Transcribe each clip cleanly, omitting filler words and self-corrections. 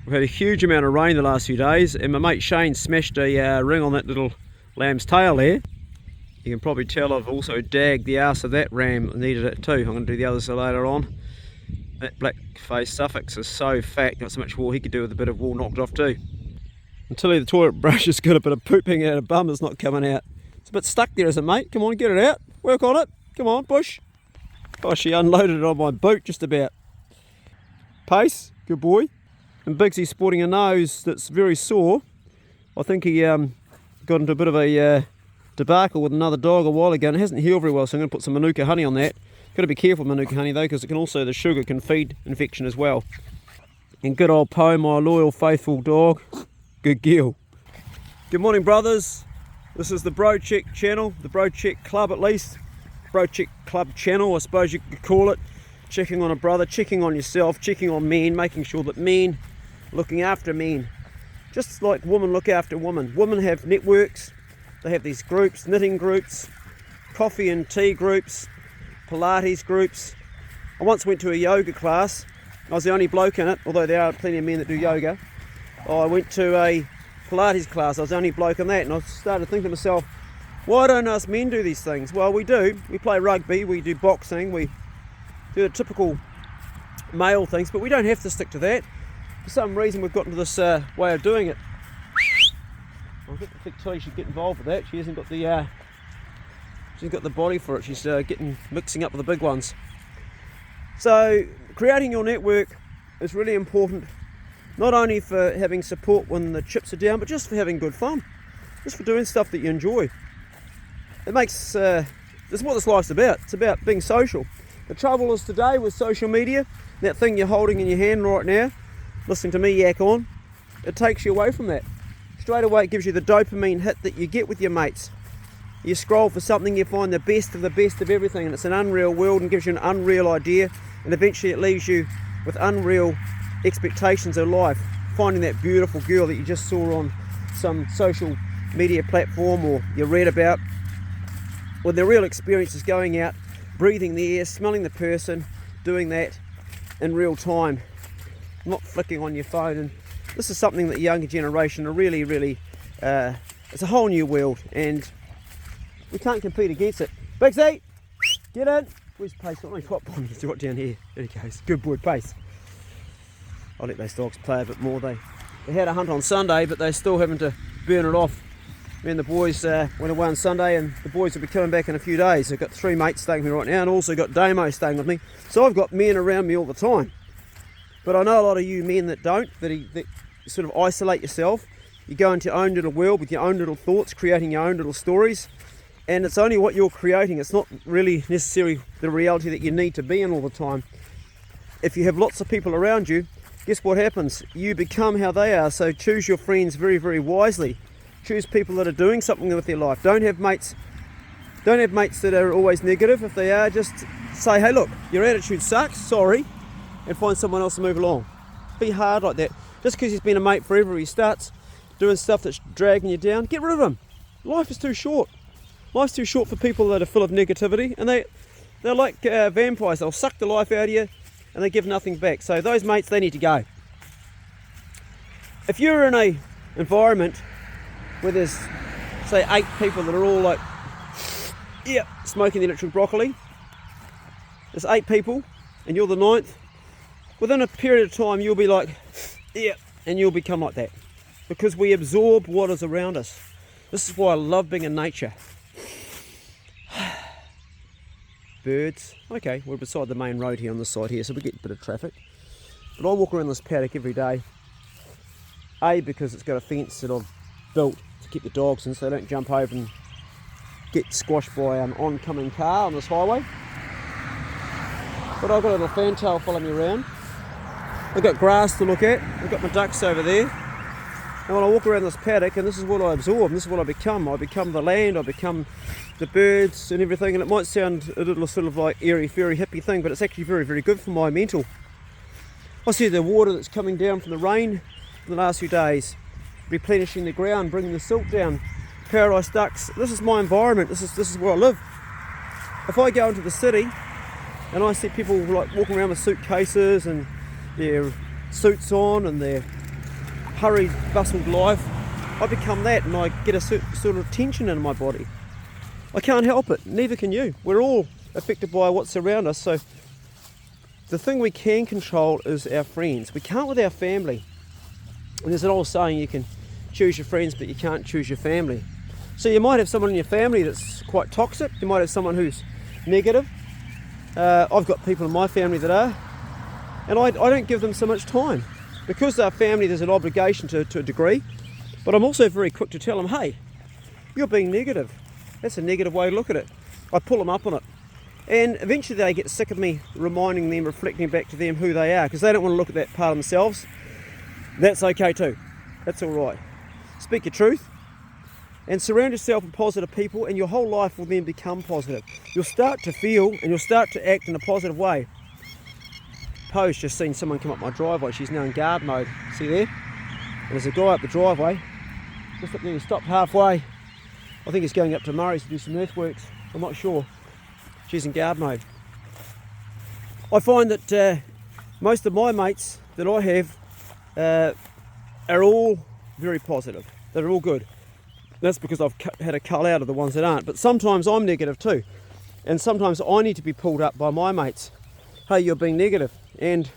We've had a huge amount of rain the last few days, and my mate Shane smashed a ring on that little lamb's tail there. You can probably tell I've also dagged the arse of that ram, needed it too. I'm going to do the other side later on. That black face suffix is so fat, got so much wool, he could do with a bit of wool knocked off too. Until the toilet brush has got a bit of pooping out of bum, it's not coming out. It's a bit stuck there, isn't it, mate? Come on, get it out. Work on it. Come on, push. Oh, she unloaded it on my boot just about. Pace, good boy. And Bigsy's sporting a nose that's very sore. I think he got into a bit of a debacle with another dog a while ago, and it hasn't healed very well, so I'm going to put some Manuka honey on that. Got to be careful with Manuka honey though, because it can also, the sugar can feed infection as well. And good old Poe, my loyal, faithful dog. Good girl. Good morning, brothers. This is the Bro Check channel, the Bro Check Club at least. Bro Check Club channel, I suppose you could call it. Checking on a brother, checking on yourself, checking on men, making sure that men looking after men, just like women look after women. Women have networks, they have these groups, knitting groups, coffee and tea groups, Pilates groups. I once went to a yoga class. I was the only bloke in it, although there are plenty of men that do yoga. I went to a Pilates class, I was the only bloke in that, and I started thinking to myself, why don't us men do these things? Well, we do. We play rugby, we do boxing, we do the typical male things, but we don't have to stick to that. For some reason we've gotten to this way of doing it. I think Tilly should get involved with that. She hasn't got the body for it. She's mixing up with the big ones. So creating your network is really important, not only for having support when the chips are down, but just for having good fun, just for doing stuff that you enjoy. It makes this is what this life's about. It's about being social. The trouble is today with social media, that thing you're holding in your hand right now, listening to me yak on, it takes you away from that. Straight away it gives you the dopamine hit that you get with your mates. You scroll for something, you find the best of everything, and it's an unreal world and gives you an unreal idea, and eventually it leaves you with unreal expectations of life, finding that beautiful girl that you just saw on some social media platform or you read about, when the real experience is going out, breathing the air, smelling the person, doing that in real time, not flicking on your phone. And this is something that the younger generation are really it's a whole new world, and we can't compete against it. Bigsy, get in. Where's Pace? Got my pop on. He's got down here. There he goes. Good boy, Pace. I'll let those dogs play a bit more. They had a hunt on Sunday, but they're still having to burn it off. Me and the boys went away on Sunday, and the boys will be coming back in a few days. I've got 3 mates staying with me right now, and also got Damo staying with me. So I've got men around me all the time. But I know a lot of you men that don't, that sort of isolate yourself. You go into your own little world with your own little thoughts, creating your own little stories, and it's only what you're creating. It's not really necessarily the reality that you need to be in all the time. If you have lots of people around you, guess what happens? You become how they are. So choose your friends very wisely. Choose people that are doing something with their life. Don't have mates that are always negative. If they are, just say, hey look, your attitude sucks, sorry, and find someone else to move along. Be hard like that. Just because he's been a mate forever, he starts doing stuff that's dragging you down, get rid of him. Life is too short. Life's too short for people that are full of negativity, and they're like vampires. They'll suck the life out of you and they give nothing back. So those mates, they need to go. If you're in a environment where there's, say, 8 people that are all like, yeah, smoking the electric broccoli, there's 8 people and you're the 9th, within a period of time you'll be like, yeah, and you'll become like that, because we absorb what is around us. This is why I love being in nature. Birds. Okay, we're beside the main road here on this side here, so we get a bit of traffic. But I walk around this paddock every day. A, because it's got a fence that I've built to keep the dogs in so they don't jump over and get squashed by an oncoming car on this highway. But I've got a little fantail following me around. I've got grass to look at. I've got my ducks over there. And when I walk around this paddock, and this is what I absorb, and this is what I become the land, I become the birds and everything. And it might sound a little sort of like airy-fairy hippie thing, but it's actually very good for my mental. I see the water that's coming down from the rain in the last few days, replenishing the ground, bringing the silt down. Paradise ducks. This is my environment. This is where I live. If I go into the city and I see people like walking around with suitcases and their suits on and their hurried, bustled life, I become that, and I get a sort of tension in my body. I can't help it, neither can you. We're all affected by what's around us, so the thing we can control is our friends. We can't with our family. And there's an old saying, you can choose your friends, but you can't choose your family. So you might have someone in your family that's quite toxic. You might have someone who's negative. I've got people in my family that are, and I don't give them so much time. Because they're family, there's an obligation to a degree, but I'm also very quick to tell them, hey, you're being negative. That's a negative way to look at it. I pull them up on it. And eventually they get sick of me reminding them, reflecting back to them who they are, because they don't want to look at that part of themselves. That's okay too. That's all right. Speak your truth and surround yourself with positive people, and your whole life will then become positive. You'll start to feel and you'll start to act in a positive way. Poe's just seen someone come up my driveway. She's now in guard mode. See there? And there's a guy up the driveway. Just up there, he stopped halfway. I think he's going up to Murray's to do some earthworks. I'm not sure. She's in guard mode. I find that most of my mates that I have are all very positive. They're all good. That's because I've had a cull out of the ones that aren't. But sometimes I'm negative too. And sometimes I need to be pulled up by my mates. Hey, you're being negative. And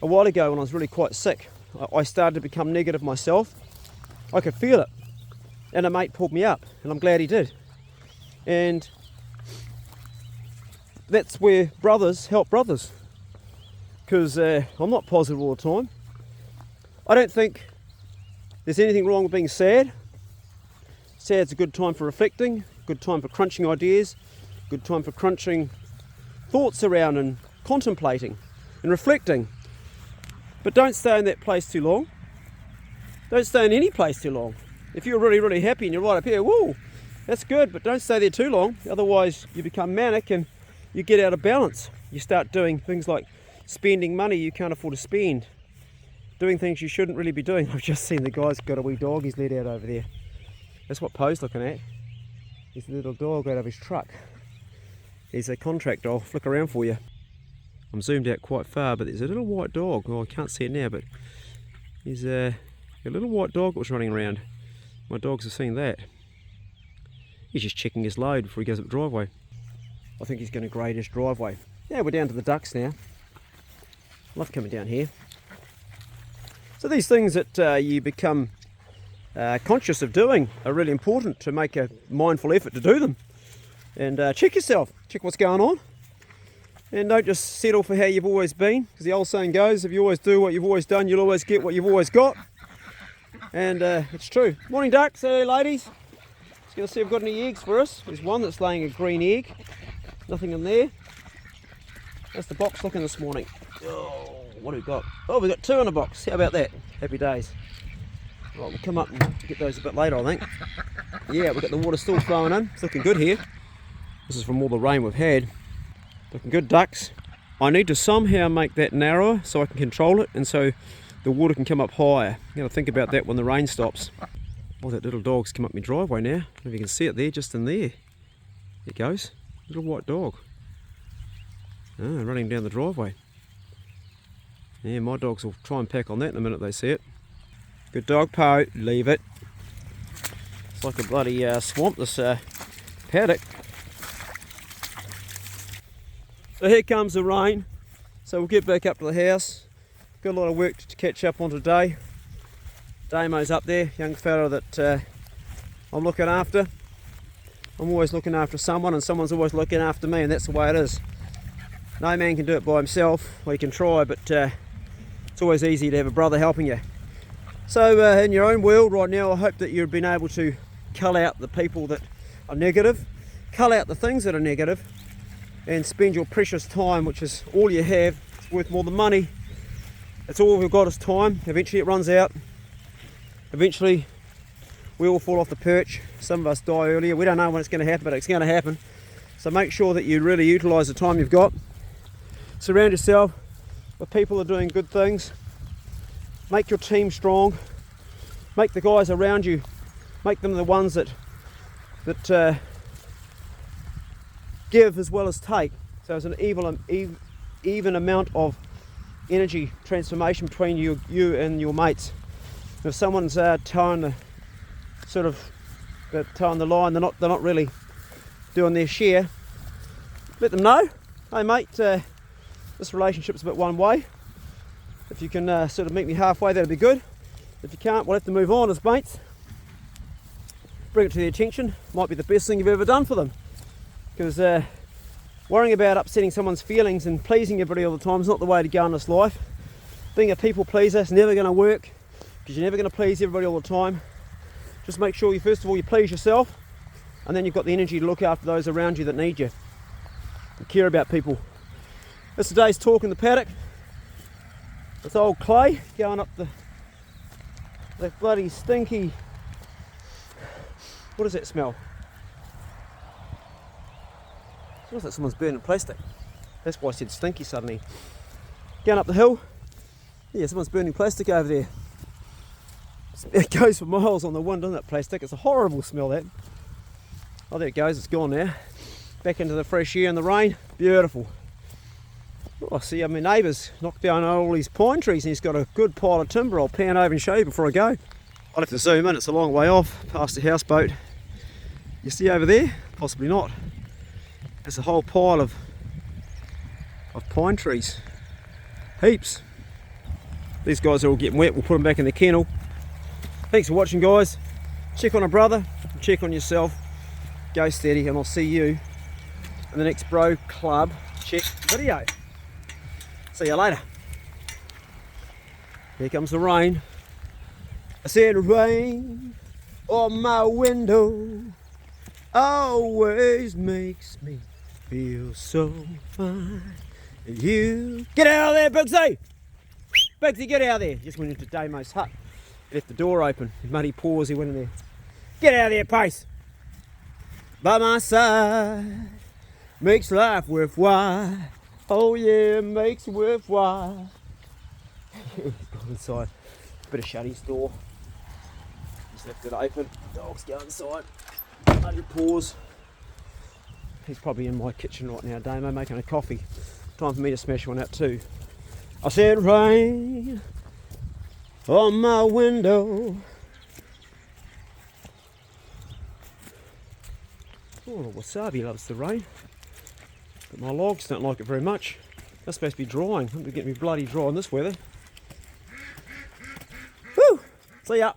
a while ago when I was really quite sick, I started to become negative myself. I could feel it. And a mate pulled me up, and I'm glad he did. And that's where brothers help brothers. Because I'm not positive all the time. I don't think there's anything wrong with being sad. Sad's a good time for reflecting, good time for crunching ideas, good time for crunching thoughts around and contemplating and reflecting. But don't stay in that place too long. Don't stay in any place too long. If you're really, really happy and you're right up here, woo, that's good, but don't stay there too long. Otherwise you become manic and you get out of balance. You start doing things like spending money you can't afford to spend, doing things you shouldn't really be doing. I've just seen the guy's got a wee dog he's let out over there. That's what Poe's looking at. He's a little dog out of his truck. He's a contract. I'll flick around for you. I'm zoomed out quite far, but there's a little white dog. Oh, I can't see it now, but there's a little white dog that was running around. My dogs have seen that. He's just checking his load before he goes up the driveway. I think he's going to grade his driveway. Yeah, we're down to the ducks now. Love coming down here. So these things that you become conscious of doing are really important to make a mindful effort to do them. And check yourself, check what's going on. And don't just settle for how you've always been, because the old saying goes, if you always do what you've always done, you'll always get what you've always got. And it's true. Morning ducks, hey ladies. Just going to see if I've got any eggs for us. There's one that's laying a green egg. Nothing in there. That's the box looking this morning. Oh, what have we got? Oh, we've got two in a box. How about that? Happy days. Right, we'll come up and get those a bit later, I think. Yeah, we've got the water still flowing in. It's looking good here. This is from all the rain we've had. Looking good, ducks. I need to somehow make that narrower so I can control it, and so the water can come up higher. You got to think about that when the rain stops. Oh, that little dog's come up my driveway now. I don't know if you can see it there, just in there. There it goes. Little white dog. Oh, running down the driveway. Yeah, my dogs will try and pack on that in a minute they see it. Good dog, Poe. Leave it. It's like a bloody swamp, this paddock. So here comes the rain. So we'll get back up to the house. Got a lot of work to catch up on today. Damo's up there, young fella that I'm looking after. I'm always looking after someone, and someone's always looking after me, and that's the way it is. No man can do it by himself. Well, he can try, but it's always easy to have a brother helping you. So in your own world right now, I hope that you've been able to cull out the people that are negative, cull out the things that are negative, and spend your precious time, which is all you have. It's worth more than money. It's all we've got is time. Eventually it runs out. Eventually we all fall off the perch. Some of us die earlier. We don't know when it's going to happen, but it's going to happen. So make sure that you really utilise the time you've got. Surround yourself with people that are doing good things. Make your team strong. Make the guys around you, make them the ones that give as well as take. So there's an even amount of energy transformation between you and your mates. If someone's towing the towing the line, they're not really doing their share, let them know, hey mate, this relationship's a bit one way. If you can sort of meet me halfway, that'd be good. If you can't, we'll have to move on as mates. Bring it to their attention. Might be the best thing you've ever done for them. Because worrying about upsetting someone's feelings and pleasing everybody all the time is not the way to go in this life. Being a people pleaser is never going to work, because you're never going to please everybody all the time. Just make sure you, first of all, you please yourself, and then you've got the energy to look after those around you that need you. And care about people. That's today's talk in the paddock. It's old Clay going up that bloody stinky, what does that smell? It smells like someone's burning plastic. That's why I said stinky suddenly. Going up the hill, yeah, someone's burning plastic over there. It goes for miles on the wind, doesn't it, plastic? It's a horrible smell, that. Oh, there it goes, it's gone now. Back into the fresh air and the rain, beautiful. Oh, I see my neighbour's knocked down all these pine trees and he's got a good pile of timber. I'll pan over and show you before I go. I'll have to zoom in, it's a long way off, past the houseboat. You see over there? Possibly not. There's a whole pile of pine trees. Heaps. These guys are all getting wet, we'll put them back in the kennel. Thanks for watching, guys. Check on a brother, check on yourself, go steady, and I'll see you in the next Bro Club Check video. See you later. Here comes the rain. I said rain on my window always makes me feel so fine. You get out of there, Bugsy! Bugsy, get out of there! Just went into Damo's hut. Left the door open. His muddy paws, he went in there. Get out of there, Pace! By my side makes life worthwhile. Oh yeah, makes it worthwhile. He's gone inside. Better shut his door. Just left it open. Dogs go inside. Muddy paws. He's probably in my kitchen right now, Damo, making a coffee. Time for me to smash one out too. I said rain on my window. Oh, wasabi loves the rain. But my logs don't like it very much. They're supposed to be drying. I'm going to get me bloody dry in this weather. Woo! See ya!